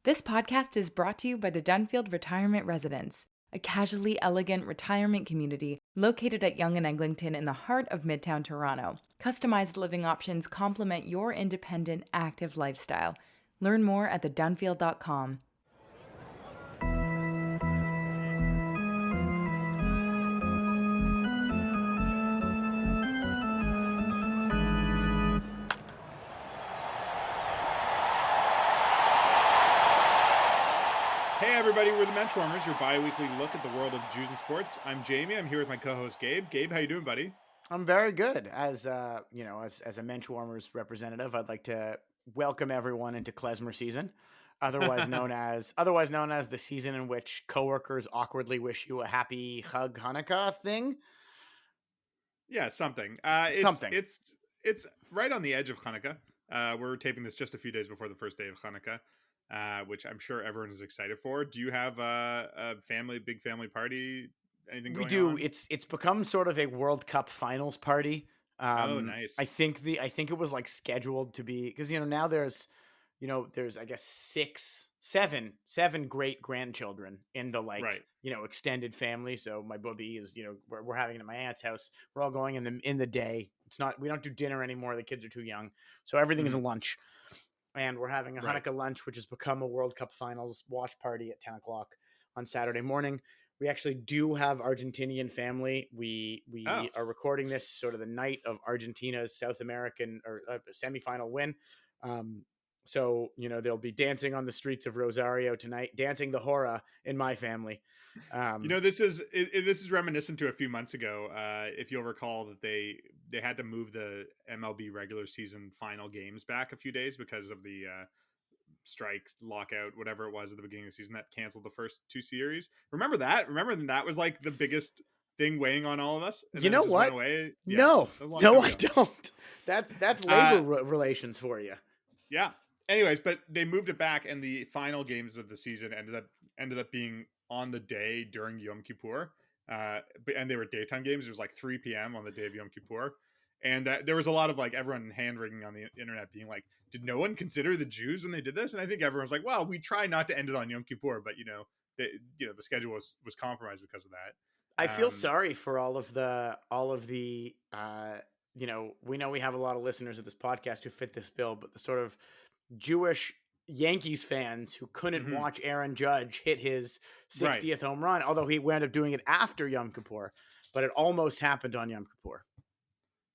This podcast is brought to you by the Dunfield Retirement Residence, a casually elegant retirement community located at Yonge and Eglinton in the heart of Midtown Toronto. Customized living options complement your independent, active lifestyle. Learn more at thedunfield.com. Hey everybody, we're the Menschwarmers, your bi-weekly look at the world of Jews and sports. I'm Jamie. I'm here with my co-host Gabe. Gabe, how you doing, buddy? I'm very good. As a Menschwarmers representative, I'd like to welcome everyone into klezmer season, otherwise known as the season in which coworkers awkwardly wish you a happy hug Hanukkah thing. Yeah, something. Something. It's right on the edge of Hanukkah. We're taping this just a few days before the first day of Hanukkah, which I'm sure everyone is excited for. Do you have a big family party? Anything going on? We do. It's become sort of a World Cup finals party. Oh, nice. I think it was like scheduled to be, because now there's I guess seven great grandchildren in the extended family. So my booby is, we're having it at my aunt's house. We're all going in the day. We don't do dinner anymore. The kids are too young. So everything is a lunch. And we're having a Hanukkah lunch, which has become a World Cup finals watch party at 10 o'clock on Saturday morning. We actually do have Argentinian family. We are recording this sort of the night of Argentina's South American or semifinal win. So, they'll be dancing on the streets of Rosario tonight, dancing the hora in my family. This is reminiscent to a few months ago. If you'll recall that they had to move the MLB regular season final games back a few days because of the strike, lockout, whatever it was at the beginning of the season that canceled the first two series. Remember that? That was like the biggest thing weighing on all of us. And you know what? Yeah, no, I don't. That's labor relations for you. Yeah. Anyways, but they moved it back, and the final games of the season ended up being on the day during Yom Kippur, and they were daytime games. It was like 3 p.m. on the day of Yom Kippur, and there was a lot of everyone hand wringing on the internet, being like, "Did no one consider the Jews when they did this?" And I think everyone's like, "Well, we try not to end it on Yom Kippur, but the schedule was compromised because of that." I feel sorry for all of the we know we have a lot of listeners of this podcast who fit this bill, but the sort of Jewish Yankees fans who couldn't watch Aaron Judge hit his 60th home run, although he wound up doing it after Yom Kippur, but it almost happened on Yom Kippur.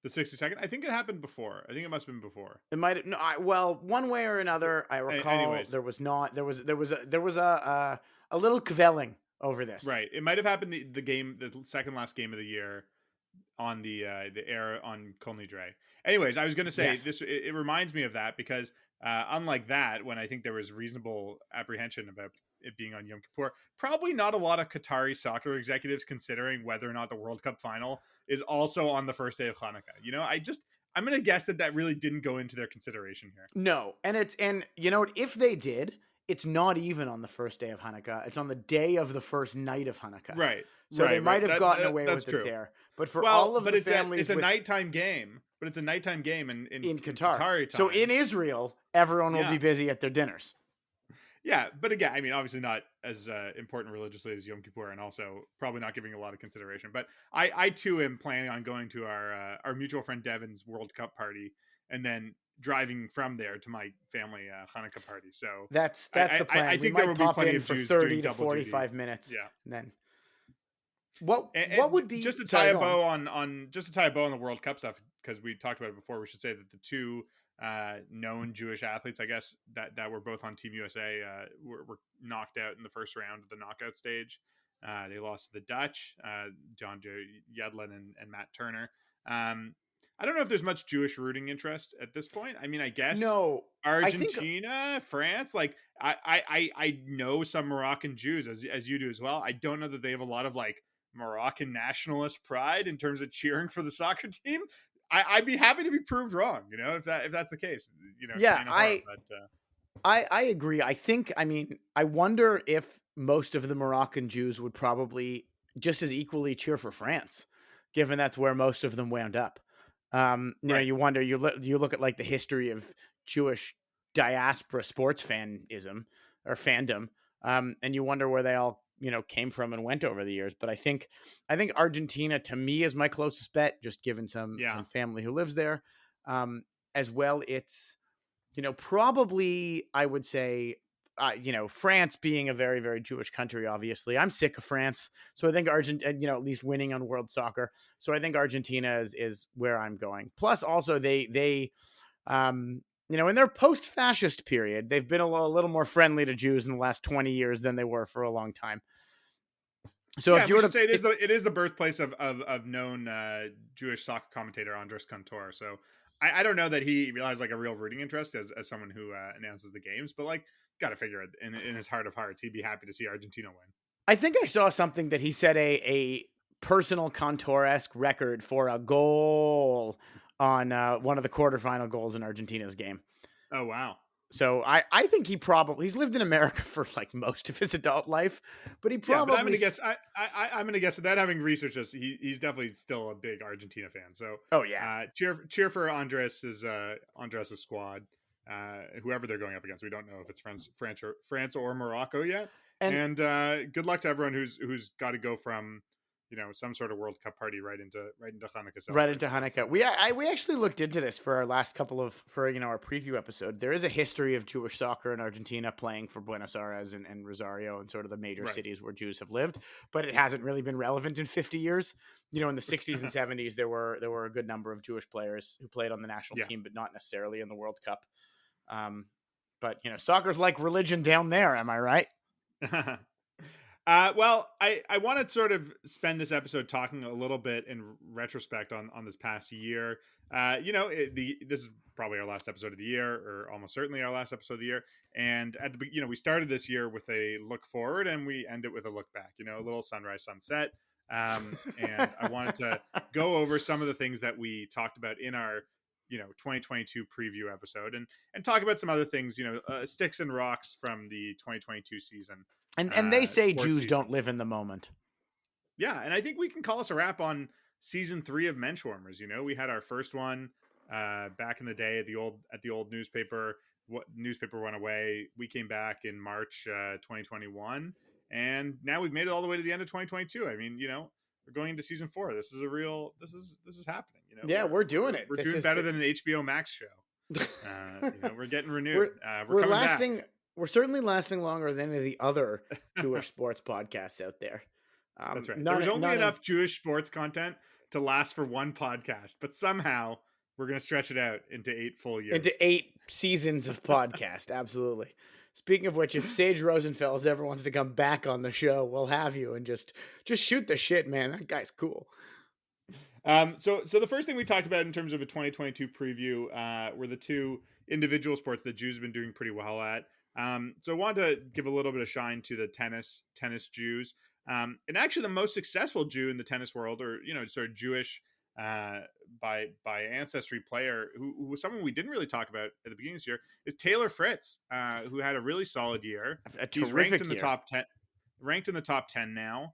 The 62nd? I think it happened before. I think it must have been before. It might have, well, one way or another, I recall there was a little kvelling over this. Right. It might have happened the second last game of the year on the air on Kol Nidre. Anyways, I was going to say this. It reminds me of that because unlike that, when I think there was reasonable apprehension about it being on Yom Kippur, probably not a lot of Qatari soccer executives considering whether or not the World Cup final is also on the first day of Hanukkah. I'm going to guess that really didn't go into their consideration here. No, and if they did, it's not even on the first day of Hanukkah. It's on the day of the first night of Hanukkah. Right. So they might have gotten away with it there. But for all of the families, it's a nighttime game. But it's a nighttime game in Qatar. Qatari time. So in Israel, everyone will be busy at their dinners. Yeah, but again, I mean, obviously not as important religiously as Yom Kippur, and also probably not giving a lot of consideration. But I too am planning on going to our mutual friend Devin's World Cup party, and then driving from there to my family Hanukkah party. So that's the plan. I think there will be plenty of for Jews 30 to 45 minutes. Yeah, and then what would be just to tie a bow on the World Cup stuff, because we talked about it before. We should say that the two known Jewish athletes, I guess, that were both on Team USA were knocked out in the first round of the knockout stage. They lost to the Dutch, John Yedlin and Matt Turner. I don't know if there's much Jewish rooting interest at this point. I mean, I guess no. Argentina, France. I know some Moroccan Jews, as you do as well. I don't know that they have a lot of Moroccan nationalist pride in terms of cheering for the soccer team. I'd be happy to be proved wrong, if that's the case. Yeah, I agree. I wonder if most of the Moroccan Jews would probably just as equally cheer for France, given that's where most of them wound up. You wonder. You look at the history of Jewish diaspora sports fanism. or fandom. And you wonder where they all, came from and went over the years. But I think Argentina to me is my closest bet, just given some family who lives there. As well, it's, probably I would say, France being a very, very Jewish country, obviously. I'm sick of France. So I think Argentina, at least winning on World Soccer. So I think Argentina is where I'm going. Plus, also, they in their post-fascist period, they've been a little more friendly to Jews in the last 20 years than they were for a long time. So if you were to say it is the birthplace of known Jewish soccer commentator Andres Cantor. So I don't know that he realized like a real rooting interest as someone who announces the games, but like got to figure it in his heart of hearts, he'd be happy to see Argentina win. I think I saw something that he set a personal Cantor-esque record for a goal on one of the quarterfinal goals in Argentina's game. Oh, wow. So I think he's lived in America for like most of his adult life, but he probably. Yeah, but I'm gonna guess. I'm gonna guess without having researched this, he's definitely still a big Argentina fan. So cheer for Andres' squad, whoever they're going up against. We don't know if it's France or Morocco yet. And good luck to everyone who's got to go from some sort of World Cup party right into Hanukkah. Right into Hanukkah. We actually looked into this for our last couple of our preview episode. There is a history of Jewish soccer in Argentina, playing for Buenos Aires and Rosario and sort of the major cities where Jews have lived, but it hasn't really been relevant in 50 years. In the 60s and 70s, there were a good number of Jewish players who played on the national team, but not necessarily in the World Cup. But soccer's like religion down there. Am I right? Well, I want to sort of spend this episode talking a little bit in retrospect on this past year. This is probably our last episode of the year, or almost certainly our last episode of the year. And at the we started this year with a look forward, and we end it with a look back. A little sunrise, sunset. And I wanted to go over some of the things that we talked about in our 2022 preview episode, and talk about some other things. Sticks and rocks from the 2022 season. And they say Jews don't live in the moment. Yeah, and I think we can call us a wrap on season 3 of Menschwarmers. We had our first one back in the day at the old newspaper. What newspaper went away? We came back in March 2021, and now we've made it all the way to the end of 2022. I mean, we're going into season 4. This is this is happening. Yeah, we're doing it. We're doing better than an HBO Max show. We're getting renewed. We're lasting. Back. We're certainly lasting longer than any of the other Jewish sports podcasts out there. That's right. There's only enough Jewish sports content to last for one podcast, but somehow we're going to stretch it out into 8 full years. Into 8 seasons of podcast. Absolutely. Speaking of which, if Sage Rosenfels ever wants to come back on the show, we'll have you and just shoot the shit, man. That guy's cool. So the first thing we talked about in terms of a 2022 preview were the 2 individual sports that Jews have been doing pretty well at. So I wanted to give a little bit of shine to the tennis Jews. And actually the most successful Jew in the tennis world, or, sort of Jewish by ancestry player who was someone we didn't really talk about at the beginning of this year, is Taylor Fritz, who had a really solid year. He's ranked in the top 10, now.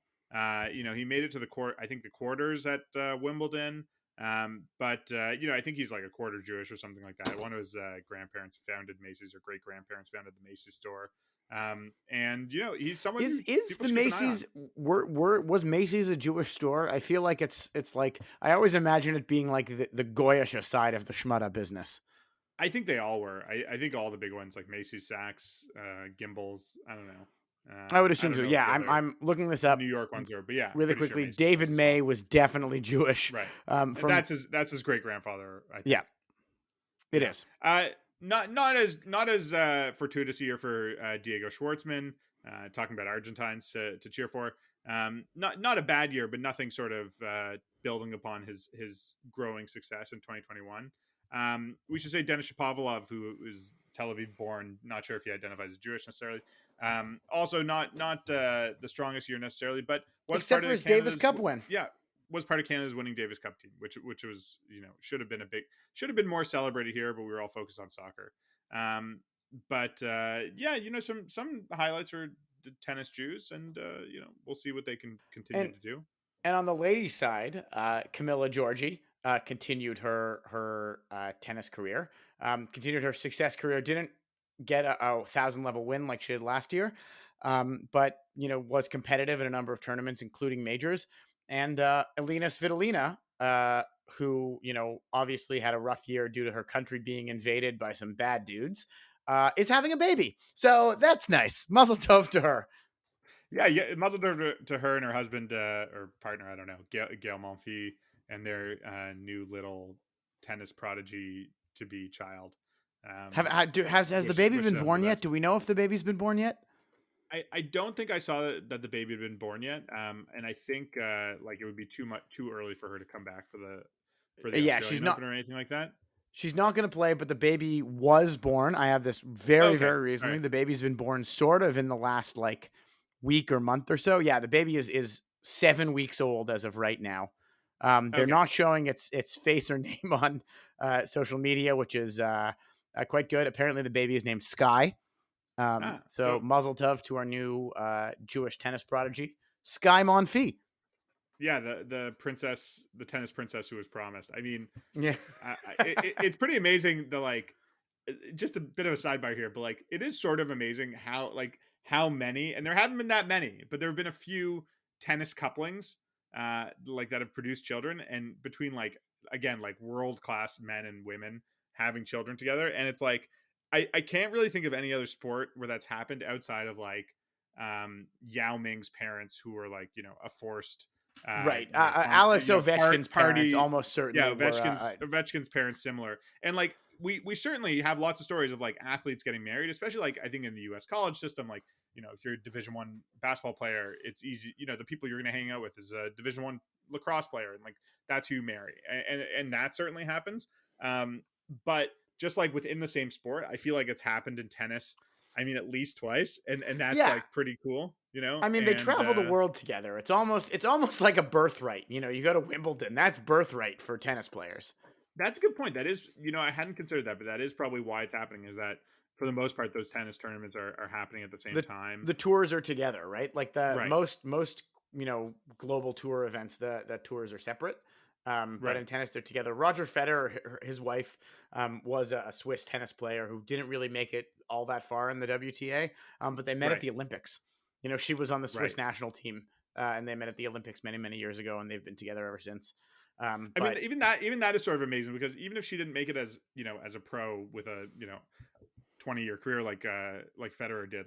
He made it to the quarters at Wimbledon. But I think he's like a quarter Jewish or something like that. One of his grandparents founded Macy's, or great grandparents founded the Macy's store. And he's someone. Is the Macy's was Macy's a Jewish store? I feel like it's like, I always imagine it being like the Goyish side of the Shmata business. I think they all were. I think all the big ones like Macy's, Saks, Gimbels. I don't know. I would assume so. Yeah, I'm looking this up. New York ones are, but yeah, really quickly. Sure David May was definitely Jewish, right? That's his great grandfather. I think. Yeah, it is. Not as fortuitous a year for Diego Schwartzman. Talking about Argentines to cheer for. Not a bad year, but nothing sort of building upon his growing success in 2021. We should say Denis Shapovalov, who is Tel Aviv born. Not sure if he identifies as Jewish necessarily. Also not the strongest year necessarily, but was except for his Davis Cup win. Yeah, was part of Canada's winning Davis Cup team, which was should have been more celebrated here, but we were all focused on soccer. Some highlights are the tennis Jews, and we'll see what they can continue to do. And on the ladies' side, Camilla Giorgi continued her tennis career, continued her success career. get a 1,000 level win like she did last year, but was competitive in a number of tournaments, including majors. And Elina Svitolina, who obviously had a rough year due to her country being invaded by some bad dudes, is having a baby. So that's nice. Mazel tov to her. Yeah, muzzle to her and her husband or partner, I don't know, Gail Monfils, and their new little tennis prodigy to be child. Has the baby been born yet? Do we know if the baby's been born yet? I don't think I saw that the baby had been born yet. And I think like it would be too early for her to come back for the Australian Open or anything like that. She's not going to play, but the baby was born. I have this very recently. Sorry. The baby's been born sort of in the last like week or month or so. Yeah, the baby is 7 weeks old as of right now. They're not showing its face or name on social media, which is quite good. Apparently, the baby is named Sky. So mazel tov to our new Jewish tennis prodigy, Sky Monfils. Yeah, the tennis princess who was promised. I mean, yeah, it's pretty amazing. Just a bit of a sidebar here, but like, it is sort of amazing how many, and there haven't been that many, but there have been a few tennis couplings like that have produced children, and between like world class men and women having children together, and it's like I can't really think of any other sport where that's happened outside of like Yao Ming's parents, who were like a forced. Right. Alex Ovechkin's parents almost certainly. Yeah, Ovechkin's parents similar. And like we certainly have lots of stories of like athletes getting married, especially like I think in the US college system, like, if you're a Division I basketball player, it's easy, the people you're going to hang out with is a Division I lacrosse player, and like that's who you marry. And that certainly happens. But just like within the same sport, I feel like it's happened in tennis, I mean, at least twice, and that's like pretty cool, I mean, they travel the world together. It's almost like a birthright. You go to Wimbledon. That's birthright for tennis players. That's a good point. That is, I hadn't considered that, but that is probably why it's happening. Is that for the most part, those tennis tournaments are happening at the same time. The tours are together, right? Like most global tour events, the tours are separate. But in tennis, they're together. Roger Federer, his wife, was a Swiss tennis player who didn't really make it all that far in the WTA, but they met at the Olympics. She was on the Swiss national team, and they met at the Olympics many, many years ago, and they've been together ever since. I mean, even that is sort of amazing, because even if she didn't make it as as a pro with a 20-year career like Federer did,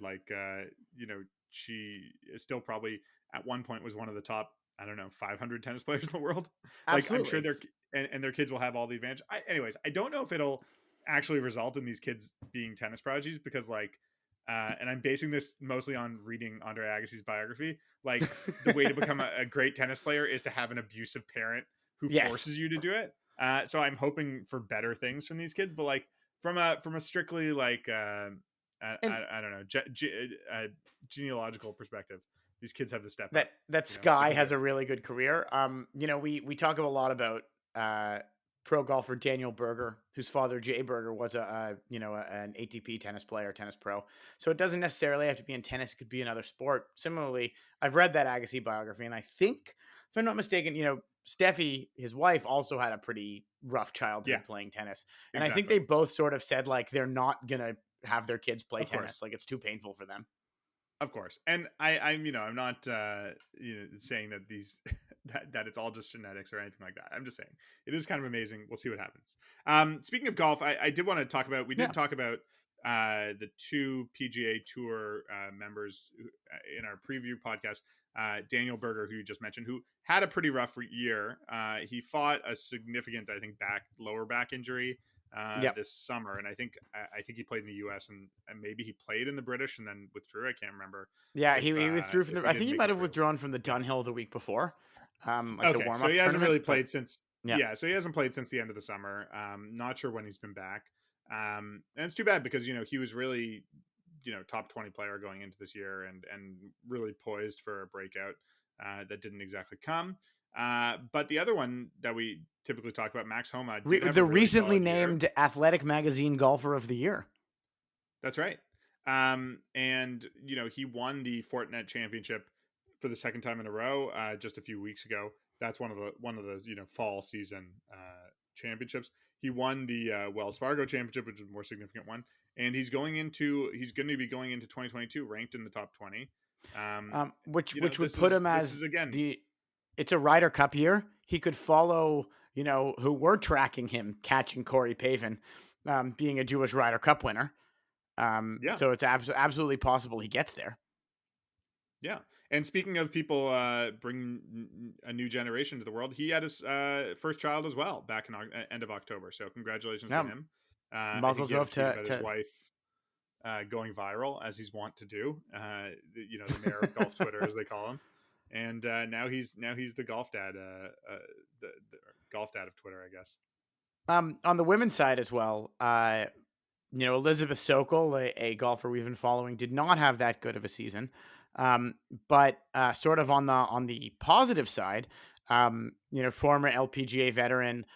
she is still probably at one point was one of the top, I don't know, 500 tennis players in the world. Like, I'm sure their kids will have all the advantage. Anyways, I don't know if it'll actually result in these kids being tennis prodigies, because and I'm basing this mostly on reading Andre Agassi's biography. Like, the way to become a great tennis player is to have an abusive parent who forces you to do it. So I'm hoping for better things from these kids, but like from a strictly like I don't know, genealogical perspective, these kids have the step up. That Sky has a really good career. We talk a lot about pro golfer Daniel Berger, whose father Jay Berger was an ATP tennis player, tennis pro. So it doesn't necessarily have to be in tennis; it could be another sport. Similarly, I've read that Agassi biography, and I think, if I'm not mistaken, Steffi, his wife, also had a pretty rough childhood playing tennis, and I think they both sort of said like they're not gonna have their kids play tennis, like it's too painful for them. Of course. And I'm not saying that these that it's all just genetics or anything like that. I'm just saying it is kind of amazing. We'll see what happens. Speaking of golf, I did want to talk about, talk about the two PGA Tour members in our preview podcast. Daniel Berger, who you just mentioned, who had a pretty rough year. He fought a significant, I think, lower back injury this summer, and I think he played in the US and maybe he played in the British and then withdrew. I can't remember. He withdrew from I think he might have withdrawn from the Dunhill the week before. The warm-up. So he hasn't really played since. So he hasn't played since the end of the summer. Not sure when he's been back. And it's too bad, because he was really top 20 player going into this year and really poised for a breakout that didn't exactly come. But the other one that we typically talk about, Max Homa, the recently named Athletic Magazine Golfer of the Year. That's right. And he won the Fortinet Championship for the second time in a row just a few weeks ago. That's one of the fall season championships. He won the Wells Fargo Championship, which is a more significant one, and he's going to be going into 2022 ranked in the top 20. Which would put him as it's a Ryder Cup year. He could follow, who were tracking him, catching Corey Pavin, being a Jewish Ryder Cup winner. So it's absolutely possible he gets there. Yeah. And speaking of people bringing a new generation to the world, he had his first child as well back in end of October. So congratulations to him. Mazel tov to his wife going viral, as he's wont to do. The mayor of golf Twitter, as they call him. And now he's the golf dad, the golf dad of Twitter, I guess. On the women's side as well, Elizabeth Sokol, a golfer we've been following, did not have that good of a season. But sort of on the positive side, former LPGA veteran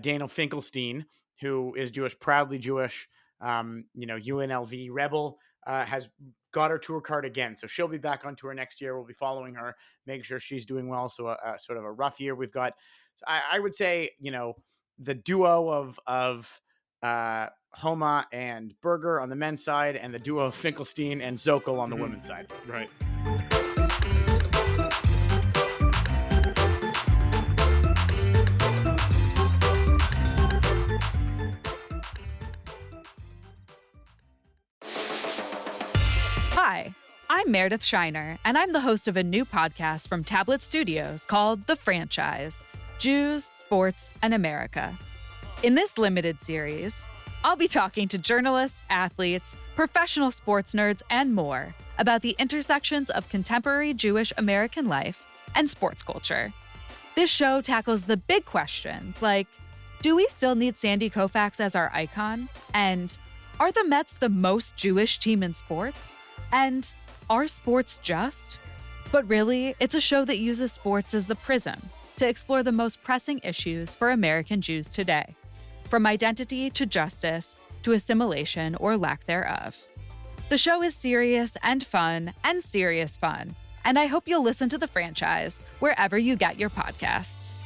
Daniel Finkelstein, who is Jewish, proudly Jewish, UNLV rebel, has got her tour card again. So she'll be back on tour next year. We'll be following her, making sure she's doing well. So sort of a rough year. We've got, I would say, the duo of Homa and Berger on the men's side, and the duo of Finkelstein and Zokol on the women's side. Right. Hi, I'm Meredith Shiner, and I'm the host of a new podcast from Tablet Studios called The Franchise: Jews, Sports, and America. In this limited series, I'll be talking to journalists, athletes, professional sports nerds, and more about the intersections of contemporary Jewish American life and sports culture. This show tackles the big questions like, do we still need Sandy Koufax as our icon? And are the Mets the most Jewish team in sports? And are sports just? But really, it's a show that uses sports as the prism to explore the most pressing issues for American Jews today, from identity to justice to assimilation or lack thereof. The show is serious and fun and serious fun, and I hope you'll listen to The Franchise wherever you get your podcasts.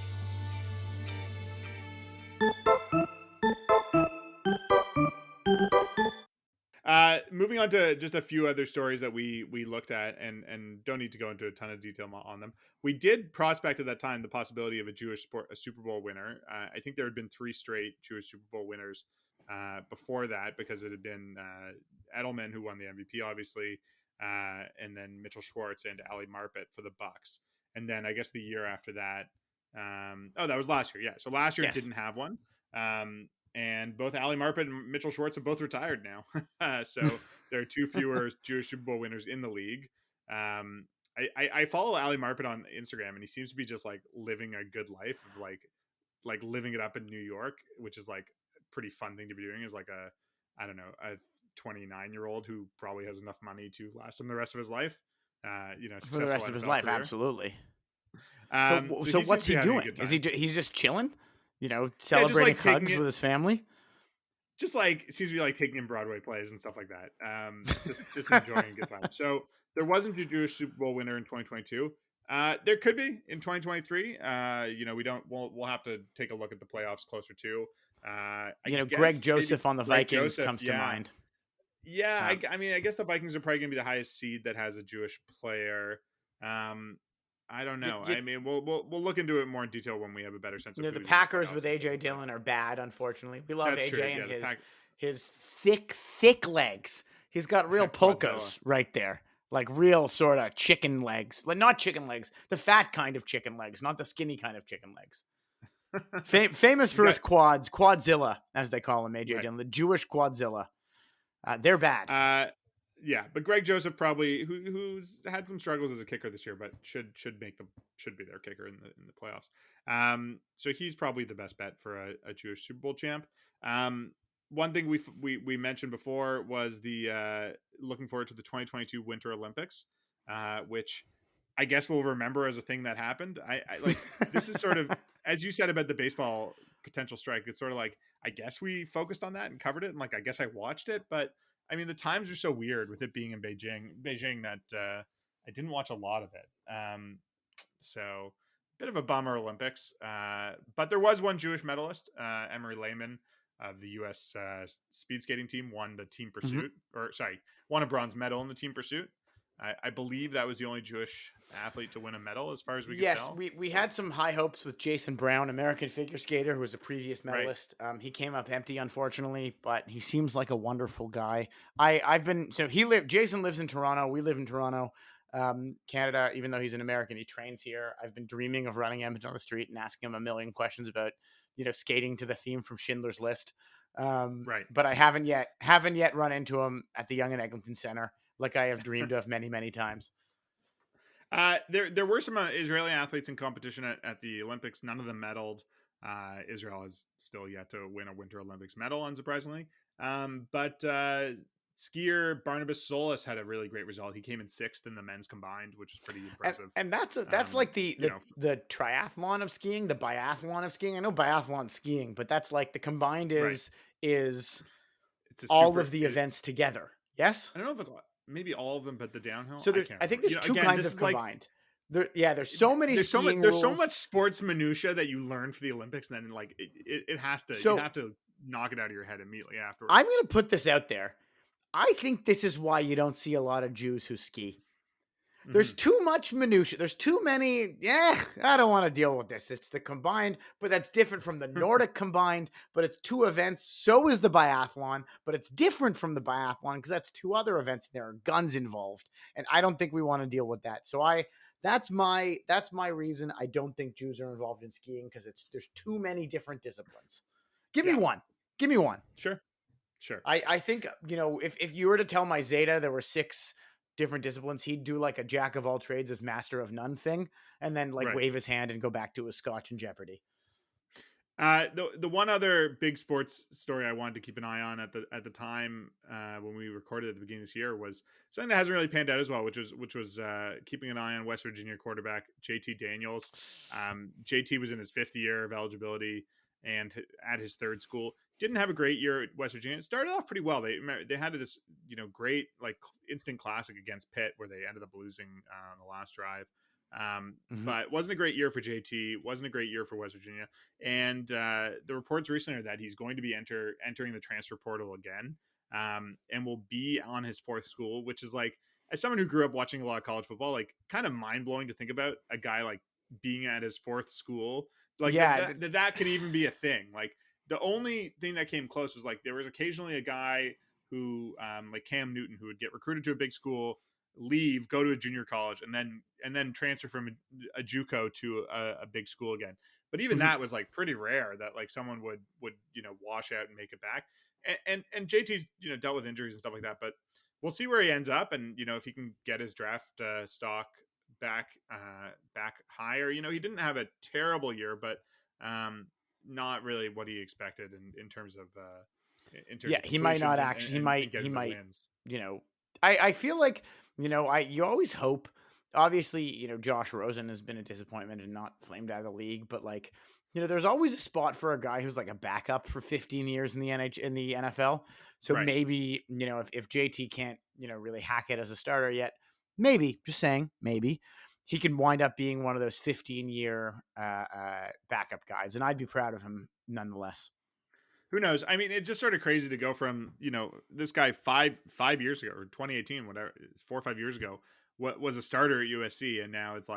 Moving on to just a few other stories that we looked at and don't need to go into a ton of detail on them. We did prospect at that time the possibility of a Super Bowl winner. I think there had been 3 straight Jewish Super Bowl winners before that, because it had been Edelman, who won the MVP, obviously, and then Mitchell Schwartz and Ali Marpet for the Bucks. And then I guess the year after that, that was last year. Yeah, so last year didn't have one. And both Ali Marpet and Mitchell Schwartz have both retired now. So there are 2 fewer Jewish Super Bowl winners in the league. I follow Ali Marpet on Instagram, and he seems to be just like living a good life of like living it up in New York, which is like a pretty fun thing to be doing, is like a 29-year-old who probably has enough money to last him the rest of his life. For the rest of his life, career. Absolutely. So what's he doing? Is he's just chilling? Celebrating hugs with his family. Just like seems to be like taking in Broadway plays and stuff like that. Just enjoying a good time. So there wasn't a Jewish Super Bowl winner in 2022. There could be in 2023. We'll have to take a look at the playoffs closer too. Greg Joseph on the Vikings comes to mind. Yeah, I mean, I guess the Vikings are probably going to be the highest seed that has a Jewish player. I don't know. I mean, we'll look into it more in detail when we have a better sense of. The Packers with AJ Dillon are bad, unfortunately. We love AJ and his thick legs. He's got real polkas right there, like real sort of chicken legs. Like not chicken legs, the fat kind of chicken legs, not the skinny kind of chicken legs. Famous for his quads, Quadzilla, as they call him, AJ Dillon, the Jewish Quadzilla. They're bad. Yeah, but Greg Joseph probably who's had some struggles as a kicker this year, but should be their kicker in the playoffs. So he's probably the best bet for a Jewish Super Bowl champ. One thing we mentioned before was the looking forward to the 2022 Winter Olympics, which I guess we'll remember as a thing that happened. I like this is sort of, as you said about the baseball potential strike. It's sort of like, I guess we focused on that and covered it, and like I guess I watched it, but I mean, the times are so weird with it being in Beijing that I didn't watch a lot of it. So bit of a bummer Olympics. But there was one Jewish medalist, Emery Lehman, of the U.S. Speed skating team won the team pursuit, won a bronze medal in the team pursuit. I believe that was the only Jewish athlete to win a medal, as far as we could tell. Yes, we had some high hopes with Jason Brown, American figure skater who was a previous medalist. Right. He came up empty, unfortunately, but he seems like a wonderful guy. Jason lives in Toronto. We live in Toronto, Canada. Even though he's an American, he trains here. I've been dreaming of running him on the street and asking him a million questions about, skating to the theme from Schindler's List. But I haven't yet run into him at the Yonge and Eglinton Center, like I have dreamed of many, many times. There were some Israeli athletes in competition at the Olympics. None of them medaled. Israel has still yet to win a Winter Olympics medal, unsurprisingly. But skier Barnabas Solis had a really great result. He came in 6th in the men's combined, which is pretty impressive. And that's like the triathlon of skiing, the biathlon of skiing. I know biathlon skiing, but that's like the combined is all of the events together. Yes, I don't know if it's maybe all of them, but the downhill. So I think there's two kinds of combined. There's so many. There's so much sports minutia that you learn for the Olympics, and then like it has to. You have to knock it out of your head immediately afterwards. I'm going to put this out there. I think this is why you don't see a lot of Jews who ski. There's too much minutia. There's too many. I don't want to deal with this. It's the combined, but that's different from the Nordic combined, but it's 2 events. So is the biathlon, but it's different from the biathlon because that's 2 other events. There are guns involved. And I don't think we want to deal with that. So that's my reason. I don't think Jews are involved in skiing because there's too many different disciplines. Give me one. Sure. I think, if you were to tell my Zeta there were 6 different disciplines, he'd do like a jack of all trades as master of none thing, and then wave his hand and go back to his Scotch and Jeopardy. The one other big sports story I wanted to keep an eye on at the time when we recorded at the beginning of this year was something that hasn't really panned out as well, which was keeping an eye on West Virginia quarterback JT Daniels. JT was in his 5th year of eligibility and at his 3rd school. Didn't have a great year at West Virginia. It started off pretty well. They had this great instant classic against Pitt where they ended up losing on the last drive. But wasn't a great year for JT. Wasn't a great year for West Virginia. And the reports recently are that he's going to be entering the transfer portal again, and will be on his 4th school, which is as someone who grew up watching a lot of college football, kind of mind blowing to think about a guy being at his 4th school. That could even be a thing. The only thing that came close was there was occasionally a guy who Cam Newton, who would get recruited to a big school, leave, go to a junior college, and then transfer from a JUCO to a big school again. But even that was pretty rare that someone would wash out and make it back. And JT's dealt with injuries and stuff like that, but we'll see where he ends up, and if he can get his draft stock back higher. He didn't have a terrible year, but not really what he expected in terms of he might not actually. He might. Wins. I feel like you always hope. Obviously, Josh Rosen has been a disappointment and not flamed out of the league, but there's always a spot for a guy who's a backup for 15 years in the NFL. So maybe if JT can't really hack it as a starter yet, maybe he can wind up being one of those 15-year backup guys, and I'd be proud of him nonetheless. Who knows? I mean, it's just sort of crazy to go from this guy five years ago, or 2018, whatever, 4 or 5 years ago, what was a starter at USC, and now it's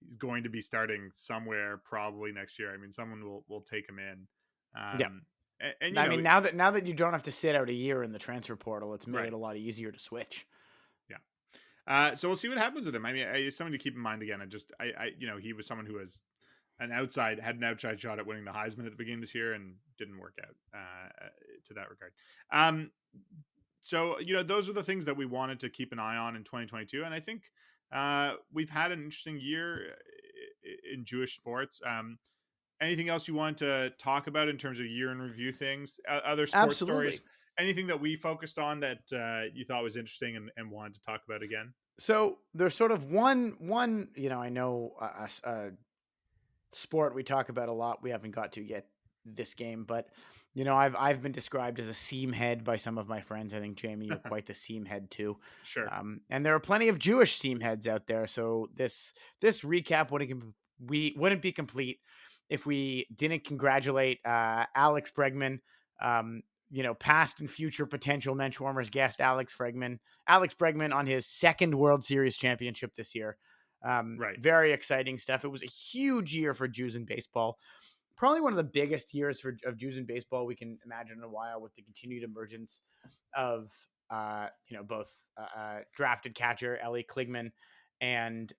he's going to be starting somewhere probably next year. I mean, someone will take him in. And now that you don't have to sit out a year in the transfer portal, it's made it a lot easier to switch. So we'll see what happens with him. I mean, it's something to keep in mind again. He was someone who was had an outside shot at winning the Heisman at the beginning of this year and didn't work out to that regard. So those are the things that we wanted to keep an eye on in 2022. And I think we've had an interesting year in Jewish sports. Anything else you want to talk about in terms of year in review things, other sports stories? Anything that we focused on that you thought was interesting and wanted to talk about again? So there's sort of one, I know a sport we talk about a lot. We haven't got to yet this game, but I've been described as a seam head by some of my friends. I think Jamie, you're quite the seam head too. Sure. And there are plenty of Jewish seam heads out there. So this recap wouldn't be complete if we didn't congratulate Alex Bregman, past and future potential Menschwarmers guest Alex Bregman on his second World Series championship this year. Very exciting stuff. It was a huge year for Jews in baseball. Probably one of the biggest years of Jews in baseball we can imagine in a while, with the continued emergence of both drafted catcher Ellie Kligman and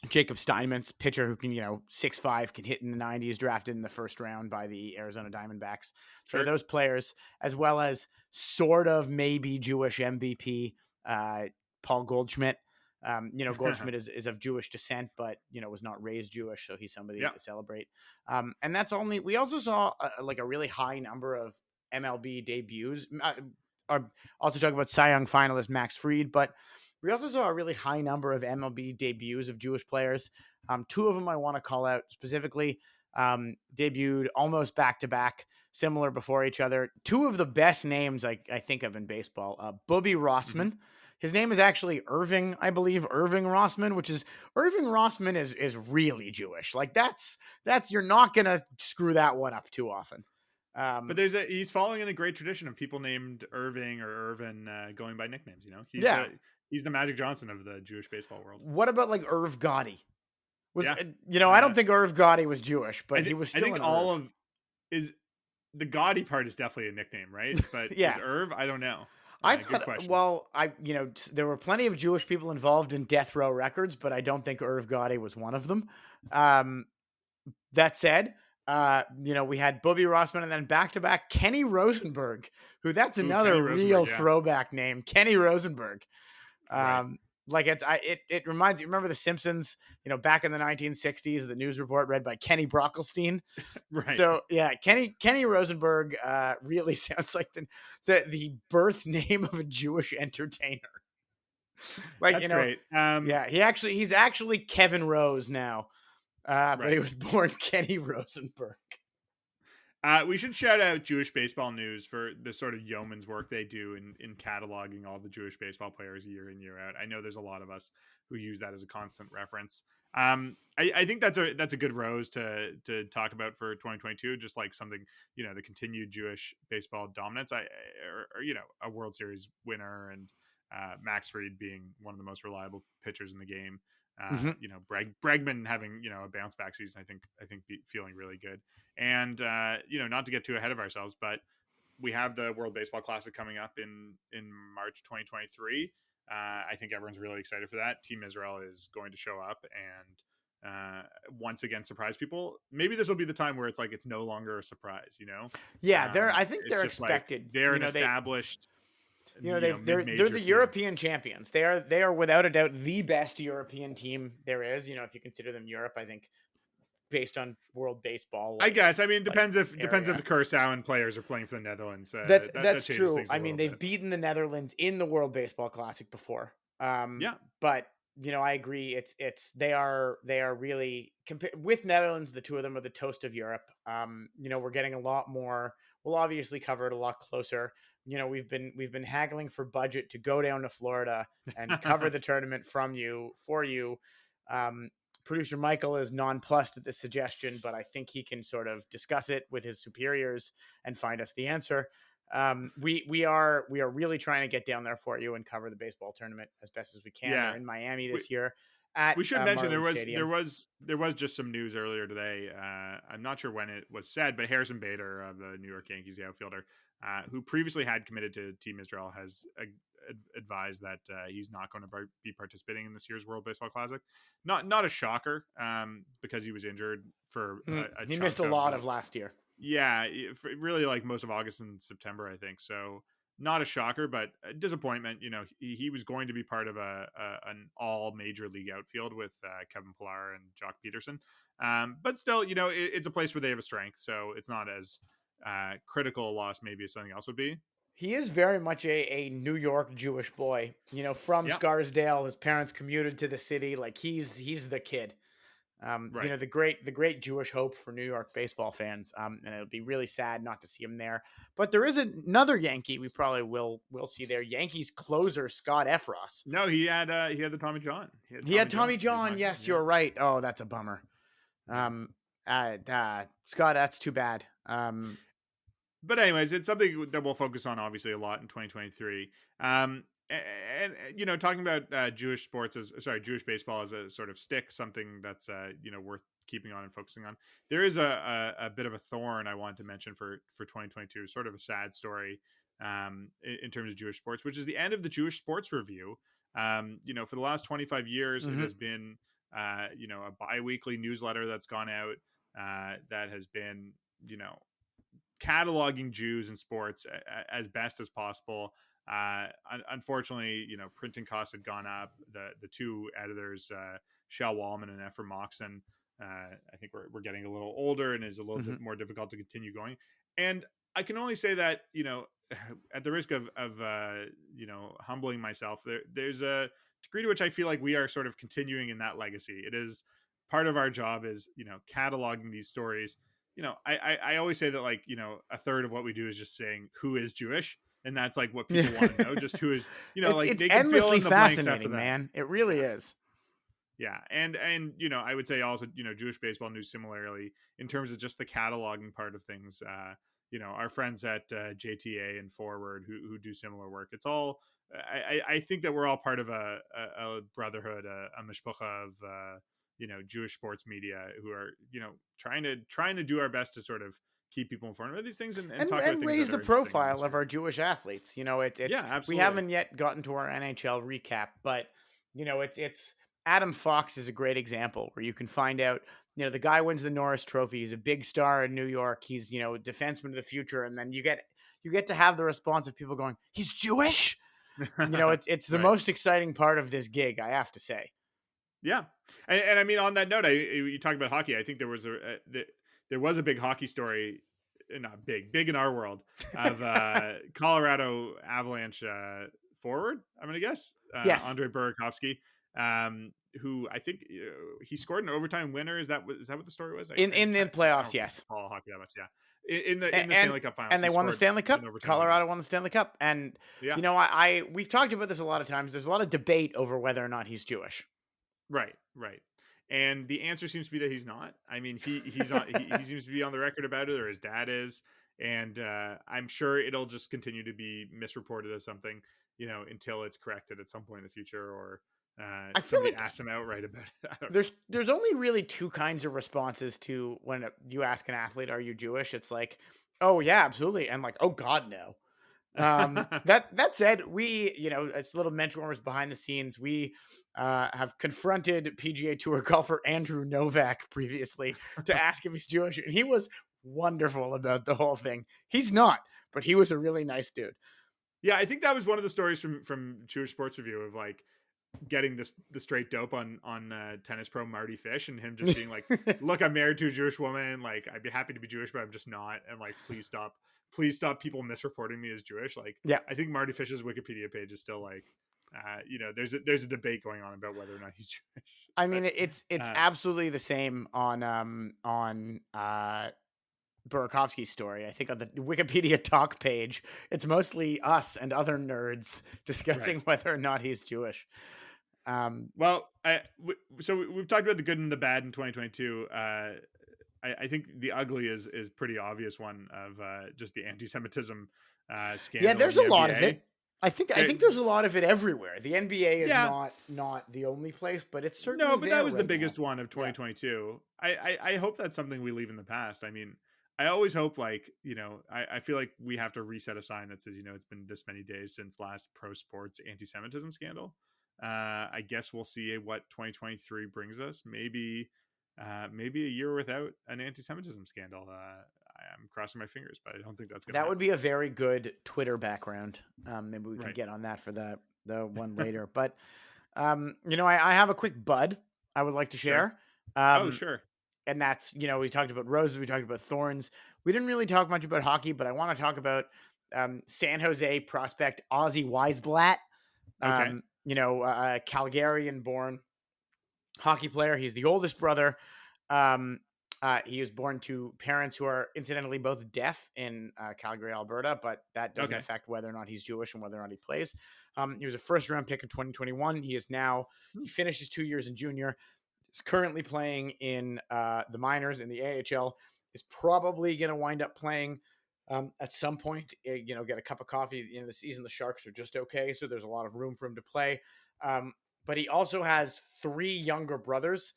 Jacob Steinmetz, pitcher who can 6'5", can hit in the 90s, drafted in the first round by the Arizona Diamondbacks. So those players, as well as sort of maybe Jewish MVP Paul Goldschmidt. Goldschmidt is of Jewish descent, but was not raised Jewish, so he's somebody to celebrate. And that's only. We also saw a really high number of MLB debuts. Also talk about Cy Young finalist Max Fried, but we also saw a really high number of MLB debuts of Jewish players. Two of them I want to call out specifically. Debuted almost back to back, similar before each other. Two of the best names I think of in baseball. Bubby Rossman. Mm-hmm. His name is actually Irving, I believe. Irving Rossman, which is Irving Rossman is really Jewish. Like that's you're not gonna screw that one up too often. But he's following in a great tradition of people named Irving or Irvin going by nicknames. He's the Magic Johnson of the Jewish baseball world. What about like Irv Gotti? I don't think Irv Gotti was Jewish, but he was still. I think the Gotti part is definitely a nickname, right? But is Irv? I don't know. I thought, there were plenty of Jewish people involved in Death Row Records, but I don't think Irv Gotti was one of them. That said, we had Bubby Rossman and then back-to-back Kenny Rosenberg, who that's another real throwback name, Kenny Rosenberg. It reminds you, remember The Simpsons, back in the 1960s, the news report read by Kenny Brockelstein. Right. So yeah, Kenny Rosenberg really sounds like the birth name of a Jewish entertainer. That's great. He's actually Kevin Rose now. But he was born Kenny Rosenberg. We should shout out Jewish Baseball News for the sort of yeoman's work they do in cataloging all the Jewish baseball players year in, year out. I know there's a lot of us who use that as a constant reference. I think that's a good rose to talk about for 2022, just like something, the continued Jewish baseball dominance. A World Series winner and Max Fried being one of the most reliable pitchers in the game. Bregman having a bounce back season, I think feeling really good, and not to get too ahead of ourselves, but we have the World Baseball Classic coming up in March 2023. I think everyone's really excited for that. Team Israel is going to show up and once again surprise people. Maybe this will be the time where it's like it's no longer a surprise. I think they're expected. Like they're an established. They're the European champions. They are without a doubt the best European team there is. If you consider them Europe, I think based on world baseball. I guess. I mean, depends if the Curaçaoan players are playing for the Netherlands. That's true. I mean, they've beaten the Netherlands in the World Baseball Classic before. But I agree. They are really with Netherlands. The two of them are the toast of Europe. We're getting a lot more. We'll obviously cover it a lot closer. We've been haggling for budget to go down to Florida and cover the tournament for you. Producer Michael is nonplussed at this suggestion, but I think he can sort of discuss it with his superiors and find us the answer. We are really trying to get down there for you and cover the baseball tournament as best as we can. We're in Miami this year. We should mention there was just some news earlier today. I'm not sure when it was said, but Harrison Bader of the New York Yankees, the outfielder, who previously had committed to Team Israel, has advised that he's not going to be participating in this year's World Baseball Classic. Not a shocker, because he was injured for he missed a lot of last year. Yeah, really like most of August and September, I think. So not a shocker, but a disappointment. He was going to be part of an all major league outfield with Kevin Pillar and Jock Peterson. But still, it's a place where they have a strength, so it's not as critical a loss maybe as something else would be. He is very much a New York Jewish boy, from Scarsdale. His parents commuted to the city. Like he's the kid. The great Jewish hope for New York baseball fans. And it'll be really sad not to see him there. But there is another Yankee we probably will see there. Yankees closer Scott Efros. No, he had the Tommy John. He had Tommy John. Yes, you're right. Oh, that's a bummer. Scott, that's too bad. but anyways, it's something that we'll focus on obviously a lot in 2023. And talking about Jewish baseball as a sort of stick, something that's worth keeping on and focusing on. There is a bit of a thorn I wanted to mention for 2022, sort of a sad story in terms of Jewish sports, which is the end of the Jewish Sports Review. For the last 25 years, it has been a bi-weekly newsletter that's gone out that has been cataloging Jews in sports as best as possible. Unfortunately, printing costs had gone up. The two editors, Shel Wallman and Ephraim Moxon, I think we're getting a little older and is a little bit more difficult to continue going. And I can only say that, at the risk of humbling myself, there's a degree to which I feel like we are sort of continuing in that legacy. It is part of our job is, cataloging these stories. I always say that, like, a third of what we do is just saying who is Jewish. And that's like what people want to know, just who is, it's they can endlessly fascinating, man. It really is. Yeah. And I would say also, Jewish baseball news similarly in terms of just the cataloging part of things. Our friends at JTA and Forward who do similar work. It's all, I think that we're all part of a brotherhood, a mishpacha of, Jewish sports media who are, trying to do our best to sort of keep people informed about these things and talk about things raise the profile of our Jewish athletes. It's absolutely. We haven't yet gotten to our NHL recap, but it's Adam Fox is a great example where you can find out, the guy wins the Norris Trophy. He's a big star in New York. He's, a defenseman of the future. And then you get to have the response of people going, he's Jewish. It's the most exciting part of this gig, I have to say. Yeah. And I mean, on that note, you talk about hockey. I think there was a big hockey story, not big in our world, of Colorado Avalanche forward, I'm going to guess. Yes. Andrei Burakovsky, who I think he scored an overtime winner. Is that what the story was? In the playoffs, yes. Follow hockey that much, yeah. In the Stanley Cup Finals, and they won the Stanley Cup. Colorado won the Stanley Cup, and we've talked about this a lot of times. There's a lot of debate over whether or not he's Jewish. Right. And the answer seems to be that he's not. I mean, he seems to be on the record about it, or his dad is, and I'm sure it'll just continue to be misreported as something, until it's corrected at some point in the future, or I feel like asks him outright about it. There's only really two kinds of responses to when you ask an athlete, "Are you Jewish?" It's like, "Oh yeah, absolutely," and like, "Oh God, no." That said, we, it's a little Menschwarmers behind the scenes. We have confronted PGA Tour golfer Andrew Novak previously to ask if he's Jewish, and he was wonderful about the whole thing. He's not, but he was a really nice dude. Yeah, I think that was one of the stories from Jewish Sports Review of like getting the straight dope on tennis pro Marty Fish, and him just being like, "Look, I'm married to a Jewish woman. Like, I'd be happy to be Jewish, but I'm just not. And like, please stop people misreporting me as Jewish." Like, yeah, I think Marty Fish's Wikipedia page is still like, there's a debate going on about whether or not he's Jewish. I mean, it's absolutely the same on Burakovsky's story. I think on the Wikipedia talk page, it's mostly us and other nerds discussing whether or not he's Jewish. Well, so we've talked about the good and the bad in 2022. I think the ugly is pretty obvious one of just the anti-Semitism scandal. Yeah, there's a lot of it. I think there's a lot of it everywhere. The NBA is not the only place, but it's certainly no. But that was the biggest one of 2022. Yeah. I hope that's something we leave in the past. I mean, I always hope, like, I feel like we have to reset a sign that says, it's been this many days since last pro sports anti-Semitism scandal. I guess we'll see what 2023 brings us. Maybe a year without an anti-Semitism scandal. I'm crossing my fingers, but I don't think that's going to happen. Would be a very good Twitter background. Maybe we can get on that for the one later. But, I have a quick bud I would like to share. Sure. Sure. And that's, we talked about roses, we talked about thorns. We didn't really talk much about hockey, but I want to talk about San Jose prospect Ozzy Weisblatt. Okay. A Calgarian-born hockey player. He's the oldest brother. He was born to parents who are incidentally both deaf in Calgary, Alberta, but that doesn't affect whether or not he's Jewish and whether or not he plays. He was a first-round pick in 2021. He finished his 2 years in junior. He's currently playing in the minors in the AHL. Is probably going to wind up playing At some point, get a cup of coffee at the end of the season. The Sharks are just okay, so there's a lot of room for him to play. But he also has 3 younger brothers,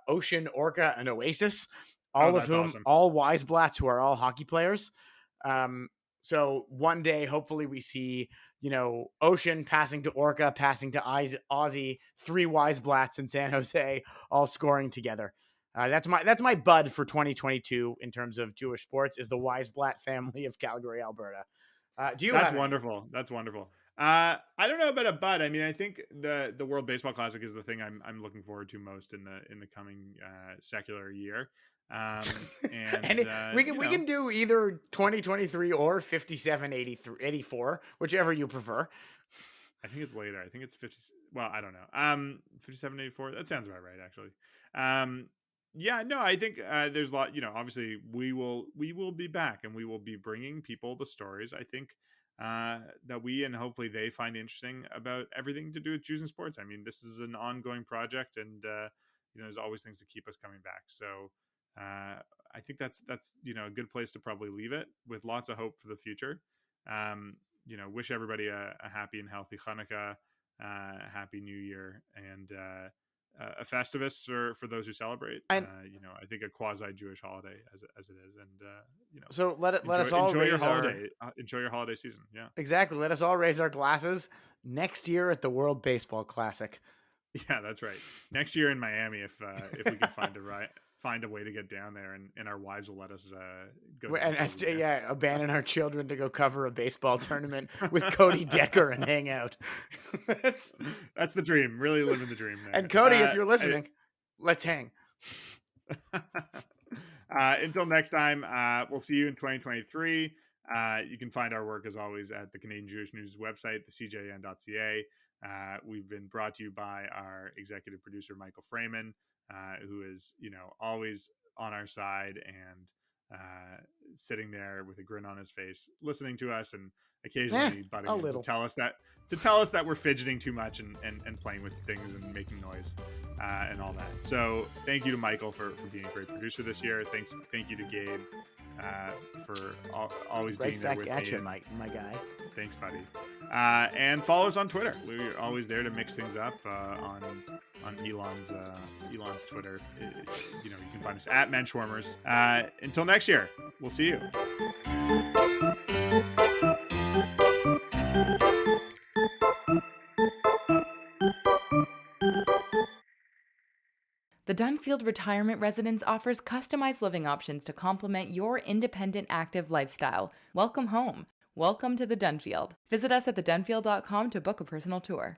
Ocean, Orca, and Oasis, all of whom, awesome. All Weisblats, who are all hockey players. So one day, hopefully we see, Ocean passing to Orca, passing to Ozzy, 3 Weisblats in San Jose, all scoring together. That's my bud for 2022 in terms of Jewish sports, is the Weisblatt family of Calgary, Alberta. That's wonderful. That's wonderful. I don't know about a bud. I mean, I think the World Baseball Classic is the thing I'm looking forward to most in the coming secular year. And we can do either 2023 or 57-84, whichever you prefer. I think it's later. I think it's 50. Well, I don't know. 57-84. That sounds about right, actually. Yeah, no, I think there's a lot. Obviously, we will be back, and we will be bringing people the stories, I think, that we and hopefully they find interesting about everything to do with Jews and sports. I mean, this is an ongoing project, and there's always things to keep us coming back. So I think that's a good place to probably leave it, with lots of hope for the future. Wish everybody a happy and healthy Hanukkah, happy New Year, and a Festivus for those who celebrate. I think a quasi-Jewish holiday as it is, and so let us all enjoy your holiday. Enjoy your holiday season. Yeah, exactly. Let us all raise our glasses next year at the World Baseball Classic. Yeah, that's right. Next year in Miami, if we can find a way to get down there, and our wives will let us go. Abandon our children to go cover a baseball tournament with Cody Decker and hang out. That's the dream. Really living the dream there. And Cody, if you're listening, let's hang. Until next time, we'll see you in 2023. You can find our work, as always, at the Canadian Jewish News website, thecjn.ca. We've been brought to you by our executive producer, Michael Freeman, who is, always on our side and sitting there with a grin on his face, listening to us, and occasionally butting in to tell us that we're fidgeting too much and playing with things and making noise and all that. So thank you to Michael for being a great producer this year. Thank you to Gabe for always being there with me. Right back at you, my guy. Thanks, buddy. And follow us on Twitter. We're always there to mix things up on Elon's Twitter. You can find us at Menschwarmers. Until next year, we'll see you. The Dunfield Retirement Residence offers customized living options to complement your independent, active lifestyle. Welcome home. Welcome to the Dunfield. Visit us at thedunfield.com to book a personal tour.